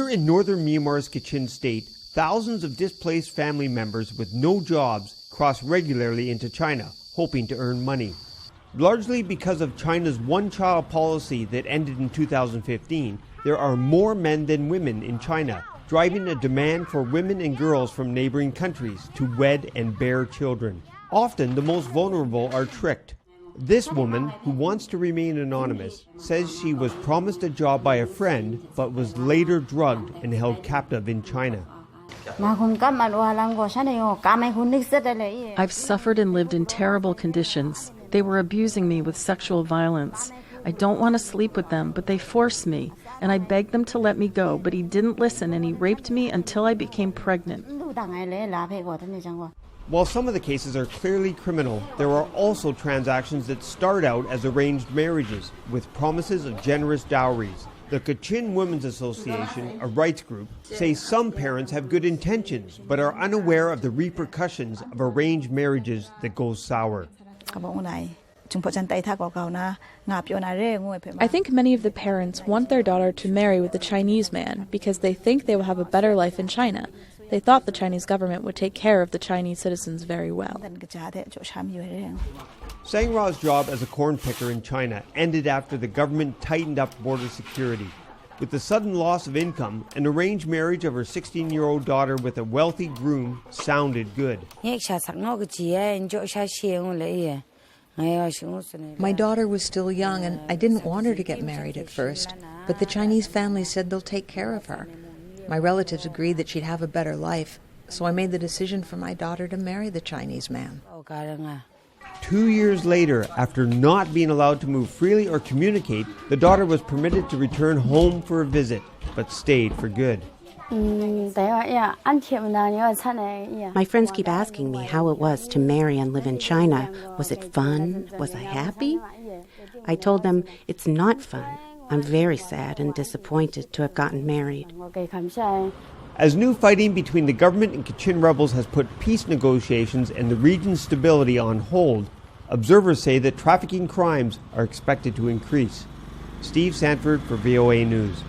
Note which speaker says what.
Speaker 1: Here in northern Myanmar's Kachin state, thousands of displaced family members with no jobs cross regularly into China, hoping to earn money. Largely because of China's one-child policy that ended in 2015, there are more men than women in China, driving a demand for women and girls from neighboring countries to wed and bear children. Often, the most vulnerable are tricked. This woman, who wants to remain anonymous, says she was promised a job by a friend but was later drugged and held captive in China.
Speaker 2: I've suffered and lived in terrible conditions. They were abusing me with sexual violence. I don't want to sleep with them, but they force me, and I begged them to let me go, but he didn't listen, and he raped me until I became pregnant.
Speaker 1: While some of the cases are clearly criminal, there are also transactions that start out as arranged marriages with promises of generous dowries. The Kachin Women's Association, a rights group, says some parents have good intentions but are unaware of the repercussions of arranged marriages that go sour.
Speaker 3: I think many of the parents want their daughter to marry with a Chinese man because they think they will have a better life in China. They thought the Chinese government would take care of the Chinese citizens very well.
Speaker 1: Sangra's job as a corn picker in China ended after the government tightened up border security. With the sudden loss of income, an arranged marriage of her 16-year-old daughter with a wealthy groom sounded good.
Speaker 4: My daughter was still young and I didn't want her to get married at first, but the Chinese family said they'll take care of her. My relatives agreed that she'd have a better life, so I made the decision for my daughter to marry the Chinese man.
Speaker 1: 2 years later, after not being allowed to move freely or communicate, the daughter was permitted to return home for a visit, but stayed for good.
Speaker 5: My friends keep asking me how it was to marry and live in China. Was it fun? Was I happy? I told them it's not fun. I'm very sad and disappointed to have gotten married.
Speaker 1: As new fighting between the government and Kachin rebels has put peace negotiations and the region's stability on hold, observers say that trafficking crimes are expected to increase. Steve Sandford for VOA News.